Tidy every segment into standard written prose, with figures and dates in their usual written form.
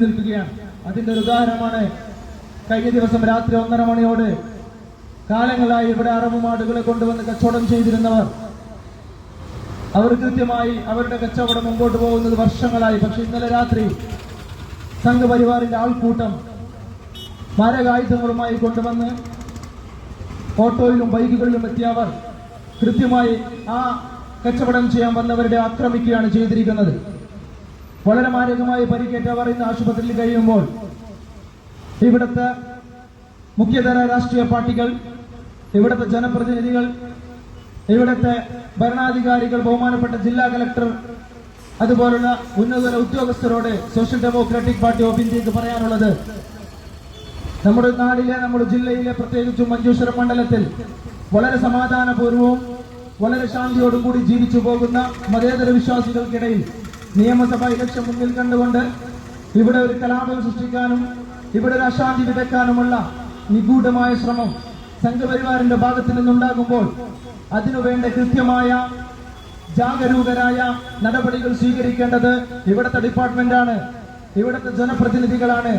നിൽക്കുകയാണ്. അതിന്റെ ഒരു ഉദാഹരണമാണ് കഴിഞ്ഞ ദിവസം രാത്രി 1:30 മണിയോട് കാലങ്ങളായി ഇവിടെ അറബ് മാടുകളെ കൊണ്ടുവന്ന് കച്ചവടം ചെയ്തിരുന്നവർ അവർ കൃത്യമായി അവരുടെ കച്ചവടം മുമ്പോട്ട് പോകുന്നത് വർഷങ്ങളായി. പക്ഷെ ഇന്നലെ രാത്രി സംഘപരിവാറിന്റെ ആൾക്കൂട്ടം മാരകായുധങ്ങളുമായി കൊണ്ടുവന്ന് ഓട്ടോയിലും ബൈക്കുകളിലും എത്തിയവർ കൃത്യമായി ആ കച്ചവടം ചെയ്യാൻ വന്നവരുടെ ആക്രമിക്കുകയാണ് ചെയ്തിരിക്കുന്നത്. വളരെ മാരകമായി പരിക്കേറ്റവർ ഇന്ന് ആശുപത്രിയിൽ കഴിയുമ്പോൾ ഇവിടുത്തെ മുഖ്യധാര രാഷ്ട്രീയ പാർട്ടികൾ, ഇവിടുത്തെ ജനപ്രതിനിധികൾ, ഇവിടുത്തെ ഭരണാധികാരികൾ, ബഹുമാനപ്പെട്ട ജില്ലാ കലക്ടർ, അതുപോലുള്ള ഉന്നതതല ഉദ്യോഗസ്ഥരോട് സോഷ്യൽ ഡെമോക്രാറ്റിക് പാർട്ടി ഓഫ് ഇന്ത്യക്ക് പറയാനുള്ളത്, നമ്മുടെ നാടിലെ, നമ്മുടെ ജില്ലയിലെ, പ്രത്യേകിച്ചും മഞ്ചേശ്വരം മണ്ഡലത്തിൽ വളരെ സമാധാനപൂർവവും വളരെ ശാന്തിയോടും കൂടി ജീവിച്ചു പോകുന്ന മതേതര വിശ്വാസികൾക്കിടയിൽ നിയമസഭാ ഇലക്ഷൻ മുന്നിൽ കണ്ടുകൊണ്ട് ഇവിടെ ഒരു കലാപം സൃഷ്ടിക്കാനും ഇവിടെ ഒരു അശാന്തി വിതയ്ക്കാനുമുള്ള നിഗൂഢമായ ശ്രമം സംഘപരിവാറിന്റെ ഭാഗത്തു നിന്നുണ്ടാകുമ്പോൾ അതിനുവേണ്ട കൃത്യമായ ജാഗരൂകരായ നടപടികൾ സ്വീകരിക്കേണ്ടത് ഇവിടുത്തെ ഡിപ്പാർട്ട്മെന്റാണ്, ഇവിടുത്തെ ജനപ്രതിനിധികളാണ്.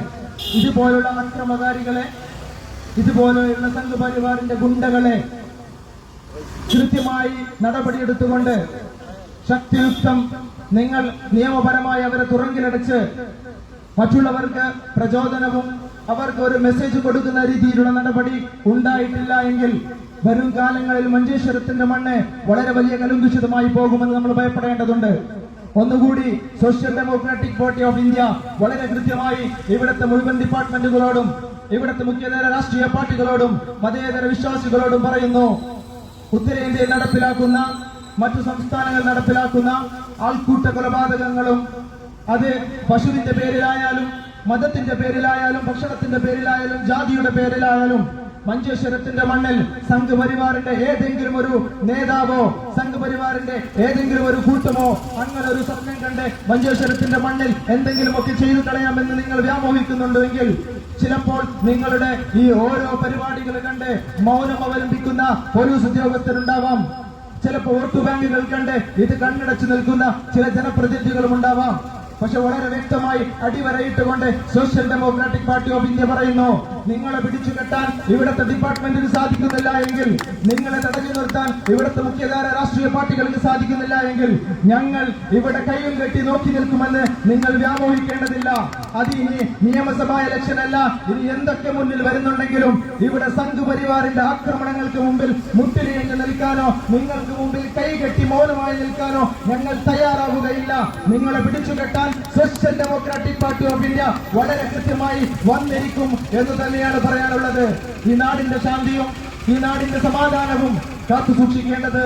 ഇതുപോലുള്ള അക്രമകാരികളെ, ഇതുപോലെയുള്ള സംഘപരിവാറിന്റെ ഗുണ്ടകളെ കൃത്യമായി നടപടിയെടുത്തുകൊണ്ട് ശക്തിയുക്തം നിങ്ങൾ നിയമപരമായി അവരെ തുറങ്കിലടച്ച് മറ്റുള്ളവർക്ക് പ്രചോദനവും അവർക്ക് ഒരു മെസ്സേജ് കൊടുക്കുന്ന രീതിയിലുള്ള നടപടി ഉണ്ടായിട്ടില്ല എങ്കിൽ വരും കാലങ്ങളിൽ മഞ്ചേശ്വരത്തിന്റെ മണ്ണ് വളരെ വലിയ കലുങ്കുശിതമായി പോകുമെന്ന് നമ്മൾ ഭയപ്പെടേണ്ടതുണ്ട്. ഒന്നുകൂടി social democratic party of India വളരെ കൃത്യമായി ഇവിടുത്തെ മുഴുവൻ ഡിപ്പാർട്ട്മെന്റുകളോടും ഇവിടുത്തെ മുഖ്യധാര രാഷ്ട്രീയ പാർട്ടികളോടും മതേതര വിശ്വാസികളോടും പറയുന്നു, ഉത്തരേന്ത്യയിൽ നടപ്പിലാക്കുന്ന, മറ്റു സംസ്ഥാനങ്ങൾ നടപ്പിലാക്കുന്ന ആൾക്കൂട്ട കൊലപാതകങ്ങളും അത് പശുവിന്റെ പേരിലായാലും മതത്തിന്റെ പേരിലായാലും ഭക്ഷണത്തിന്റെ പേരിലായാലും ജാതിയുടെ പേരിലായാലും മഞ്ചേശ്വരത്തിന്റെ മണ്ണിൽ സംഘപരിവാറിന്റെ ഏതെങ്കിലും ഒരു നേതാവോ സംഘപരിവാറിന്റെ ഏതെങ്കിലും ഒരു കൂട്ടമോ അങ്ങനെ ഒരു സ്വപ്നം കണ്ട് മഞ്ചേശ്വരത്തിന്റെ മണ്ണിൽ എന്തെങ്കിലുമൊക്കെ ചെയ്തു കളയാമെന്ന് നിങ്ങൾ വ്യാമോഹിക്കുന്നുണ്ടെങ്കിൽ ചിലപ്പോൾ നിങ്ങളുടെ ഈ ഓരോ പരിപാടികൾ കണ്ട് മൗനം അവലംബിക്കുന്ന പോലീസ് ഉദ്യോഗസ്ഥരുണ്ടാവാം. ചിലപ്പോൾ വോട്ട് ബാങ്കുകൾ കണ്ട് ഇത് കണ്ണടച്ചു നിൽക്കുന്ന ചില ജനപ്രതിനിധികളും ഉണ്ടാവാം. പക്ഷെ വളരെ വ്യക്തമായി അടിവരയിട്ടുകൊണ്ട് social democratic party of India പറയുന്നു, നിങ്ങളെ പിടിച്ചു കെട്ടാൻ ഇവിടുത്തെ ഡിപ്പാർട്ട്മെന്റിന് സാധിക്കുന്നില്ല എങ്കിൽ, നിങ്ങളെ തടഞ്ഞു നിർത്താൻ ഇവിടുത്തെ മുഖ്യധാര രാഷ്ട്രീയ പാർട്ടികൾക്ക് സാധിക്കുന്നില്ല എങ്കിൽ ഞങ്ങൾ ഇവിടെ കൈയും കെട്ടി നോക്കി നിൽക്കുമെന്ന് നിങ്ങൾ വ്യാമോഹിക്കേണ്ടതില്ല. അത് ഇനി നിയമസഭാ ഇലക്ഷൻ അല്ല, ഇനി എന്തൊക്കെ മുന്നിൽ വരുന്നുണ്ടെങ്കിലും ഇവിടെ സംഘപരിവാറിന്റെ ആക്രമണങ്ങൾക്ക് മുമ്പിൽ മുട്ടിലിഴഞ്ഞു നിൽക്കാനോ നിങ്ങൾക്ക് മുമ്പിൽ കൈകെട്ടി മൗനമായി നിൽക്കാനോ ഞങ്ങൾ തയ്യാറാവുകയില്ല. നിങ്ങളെ പിടിച്ചു കെട്ടാൻ social democratic party of India വളരെ കൃത്യമായി വന്നിരിക്കും എന്ന് തന്നെയാണ് പറയാനുള്ളത്. ഈ നാടിന്റെ ശാന്തിയും ഈ നാടിന്റെ സമാധാനവും കാത്തു സൂക്ഷിക്കേണ്ടത്